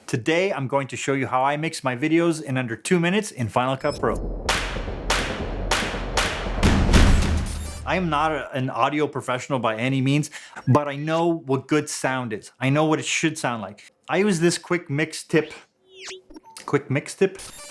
Today, I'm going to show you how I mix my videos in under 2 minutes in Final Cut Pro. I am not an audio professional by any means, but I know what good sound is. I know what it should sound like. I use this quick mix tip.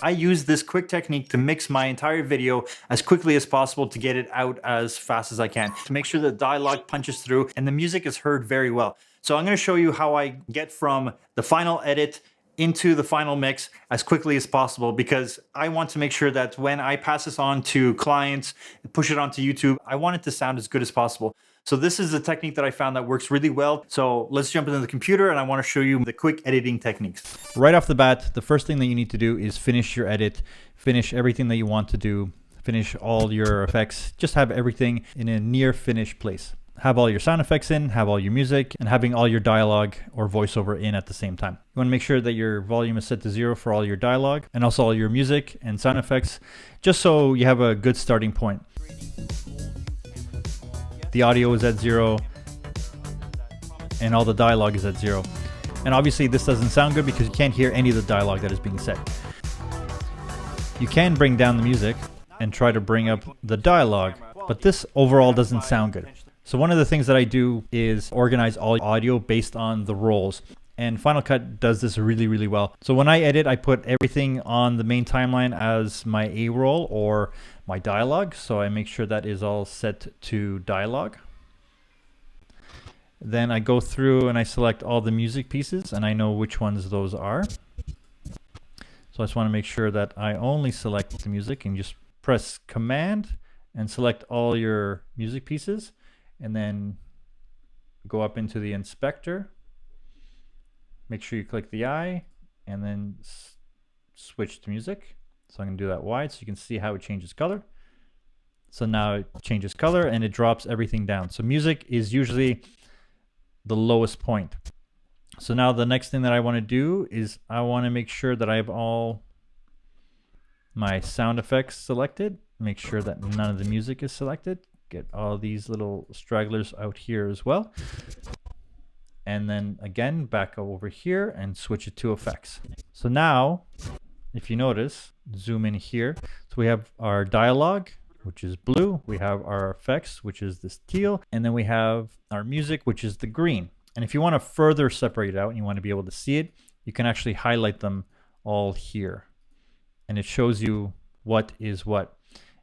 I use this quick technique to mix my entire video as quickly as possible to get it out as fast as I can, to make sure the dialogue punches through and the music is heard very well. So I'm going to show you how I get from the final edit into the final mix as quickly as possible, because I want to make sure that when I pass this on to clients, push it onto YouTube, I want it to sound as good as possible. So this is a technique that I found that works really well. So let's jump into the computer and I want to show you the quick editing techniques. Right off the bat, the first thing that you need to do is finish your edit, finish everything that you want to do, finish all your effects, just have everything in a near finished place. Have all your sound effects in, have all your music, and having all your dialogue or voiceover in at the same time. You want to make sure that your volume is set to 0 for all your dialogue and also all your music and sound effects, just so you have a good starting point. The audio is at 0 and all the dialogue is at 0. And obviously this doesn't sound good because you can't hear any of the dialogue that is being said. You can bring down the music and try to bring up the dialogue, but this overall doesn't sound good. So one of the things that I do is organize all audio based on the roles. And Final Cut does this really, really well. So when I edit, I put everything on the main timeline as my A roll or my dialogue. So I make sure that is all set to dialogue. Then I go through and I select all the music pieces and I know which ones those are. So I just want to make sure that I only select the music, and just press Command and select all your music pieces. And then go up into the inspector, make sure you click the eye, and then switch to music. So I'm going to do that wide so you can see how it changes color. So now it changes color and it drops everything down. So music is usually the lowest point. So now the next thing that I want to do is I want to make sure that I have all my sound effects selected, make sure that none of the music is selected. Get all these little stragglers out here as well. And then again, back over here and switch it to effects. So now, if you notice, zoom in here. So we have our dialogue, which is blue. We have our effects, which is this teal. And then we have our music, which is the green. And if you want to further separate it out and you want to be able to see it, you can actually highlight them all here. And it shows you what is what.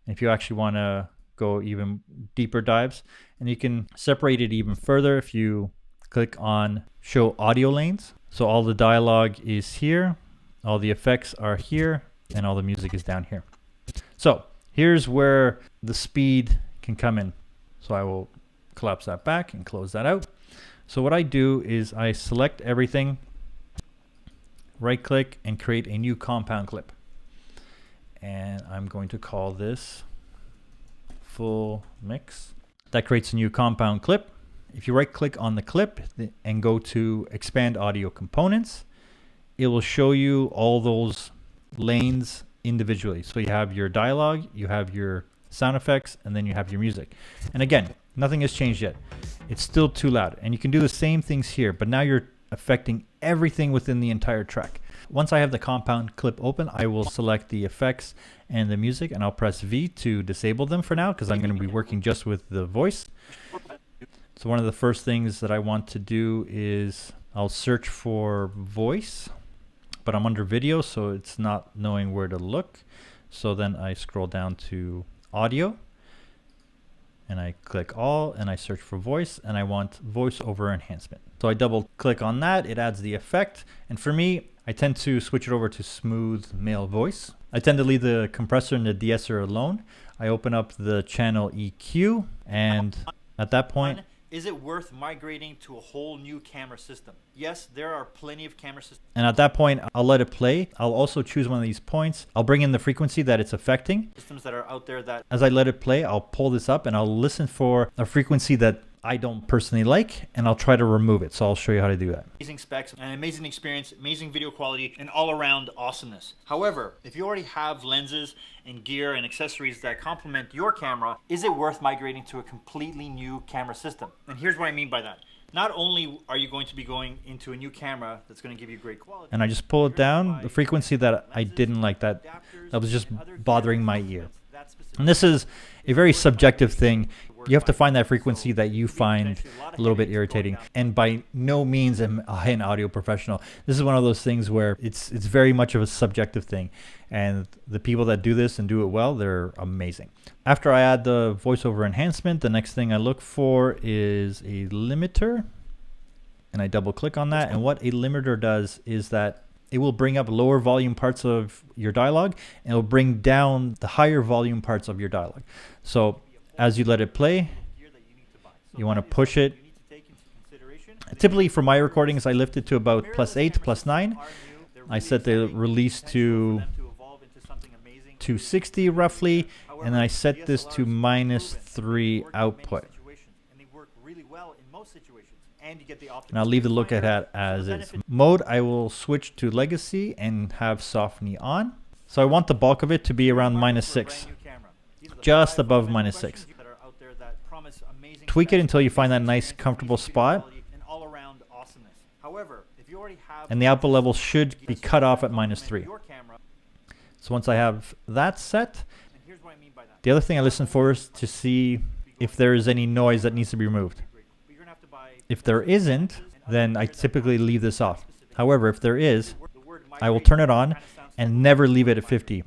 And if you actually want to go even deeper dives, and you can separate it even further if you click on show audio lanes. So all the dialogue is here, all the effects are here, and all the music is down here. So here's where the speed can come in. So I will collapse that back and close that out. So what I do is I select everything, right click, and create a new compound clip. And I'm going to call this full mix. That creates a new compound clip. If you right click on the clip and go to expand audio components, it will show you all those lanes individually. So you have your dialogue, you have your sound effects, and then you have your music. And again, nothing has changed yet. It's still too loud. And you can do the same things here, but now you're affecting everything within the entire track. Once I have the compound clip open, I will select the effects and the music, and I'll press V to disable them for now because I'm going to be working just with the voice. So one of the first things that I want to do is I'll search for voice, but I'm under video, so it's not knowing where to look. So then I scroll down to audio and I click all and I search for voice, and I want voice over enhancement. So I double click on that, it adds the effect, and for me, I tend to switch it over to smooth male voice. I tend to leave the compressor and the de-esser alone. I open up the channel EQ, and at that point, is it worth migrating to a whole new camera system? Yes, there are plenty of camera systems. And at that point, I'll let it play. I'll also choose one of these points. I'll bring in the frequency that it's affecting. Systems that are out there that, as I let it play, I'll pull this up and I'll listen for a frequency that I don't personally like, and I'll try to remove it. So I'll show you how to do that. Amazing specs, an amazing experience, amazing video quality, and all around awesomeness. However, if you already have lenses and gear and accessories that complement your camera, is it worth migrating to a completely new camera system? And here's what I mean by that. not only are you going to be going into a new camera that's going to give you great quality, and I just pull it down, the frequency that I didn't like, that was just bothering my ear. And this is a very subjective thing. You have to find that frequency that you find a little bit irritating. And by no means am I an audio professional. This is one of those things where it's very much of a subjective thing. And the people that do this and do it well, they're amazing. After I add the voiceover enhancement, the next thing I look for is a limiter. And I double click on that. And what a limiter does is that it will bring up lower volume parts of your dialogue, and it will bring down the higher volume parts of your dialogue. So as you let it play, you want to push it. Typically for my recordings, I lift it to about +8, +9. I set the release to 260 roughly, and then I set this to -3 output. And I'll leave the look at as is. Mode, I will switch to legacy and have softney on. So I want the bulk of it to be around -6, just above -6. Tweak it until you find that nice comfortable spot. And the output level should be cut off at -3. So once I have that set, the other thing I listen for is to see if there is any noise that needs to be removed. If there isn't, then I typically leave this off. However, if there is, I will turn it on and never leave it at 50.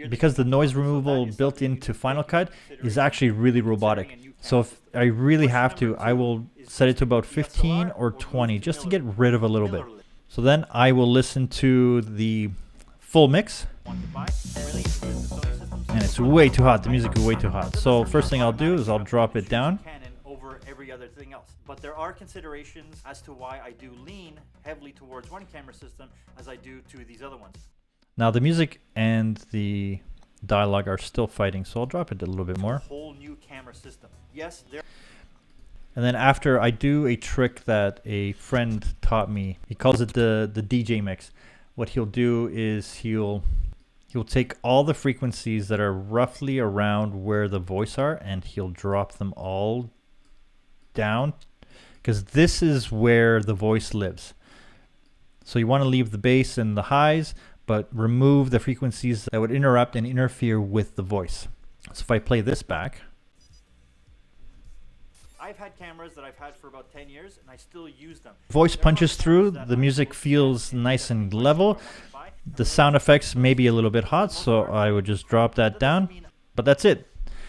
Because the noise removal built into Final Cut is actually really robotic. So if I really have to, I will set it to about 15 or 20 just to get rid of a little bit. So then I will listen to the full mix. And it's way too hot. The music is way too hot. So first thing I'll do is I'll drop it down. But there are considerations as to why I do lean heavily towards one camera system as I do to these other ones. Now the music and the dialogue are still fighting, so I'll drop it a little bit more. Whole new camera system. Yes, and then after, I do a trick that a friend taught me. He calls it the DJ mix. What he'll do is he'll take all the frequencies that are roughly around where the voice are, and he'll drop them all down, because this is where the voice lives. So you want to leave the bass and the highs, but remove the frequencies that would interrupt and interfere with the voice. So if I play this back, I've had cameras that I've had for about 10 years and I still use them. Voice punches through, the music feels nice and level. The sound effects may be a little bit hot, so I would just drop that down. But that's it.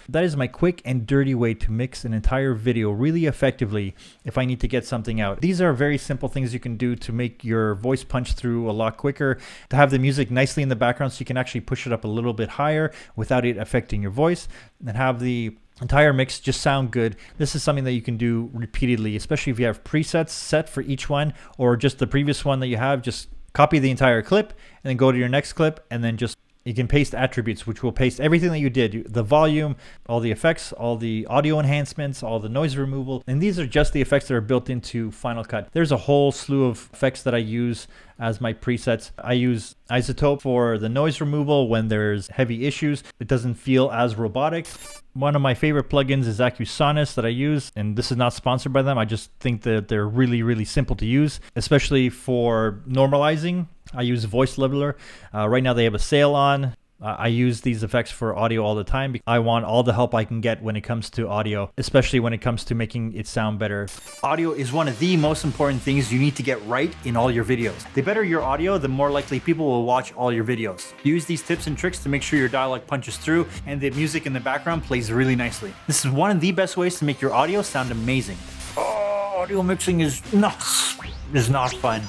That is my quick and dirty way to mix an entire video really effectively if I need to get something out. These are very simple things you can do to make your voice punch through a lot quicker, to have the music nicely in the background so you can actually push it up a little bit higher without it affecting your voice, and have the entire mix just sound good. This is something that you can do repeatedly, especially if you have presets set for each one, or just the previous one that you have. Just copy the entire clip and then go to your next clip, and then just you can paste attributes, which will paste everything that you did, the volume, all the effects, all the audio enhancements, all the noise removal. And these are just the effects that are built into Final Cut. There's a whole slew of effects that I use as my presets. I use Isotope for the noise removal when there's heavy issues. It doesn't feel as robotic. One of my favorite plugins is Acusonus that I use, and this is not sponsored by them. I just think that they're really, really simple to use, especially for normalizing. I use Voice Leveler. Right now they have a sale on. I use these effects for audio all the time because I want all the help I can get when it comes to audio, especially when it comes to making it sound better. Audio is one of the most important things you need to get right in all your videos. The better your audio, the more likely people will watch all your videos. Use these tips and tricks to make sure your dialogue punches through and the music in the background plays really nicely. This is one of the best ways to make your audio sound amazing. Oh, audio mixing is not fun.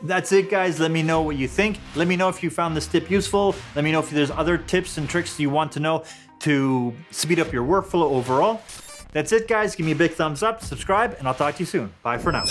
That's it, guys. Let me know what you think. Let me know if you found this tip useful. Let me know if there's other tips and tricks you want to know to speed up your workflow overall. That's it, guys. Give me a big thumbs up, subscribe, and I'll talk to you soon. Bye for now.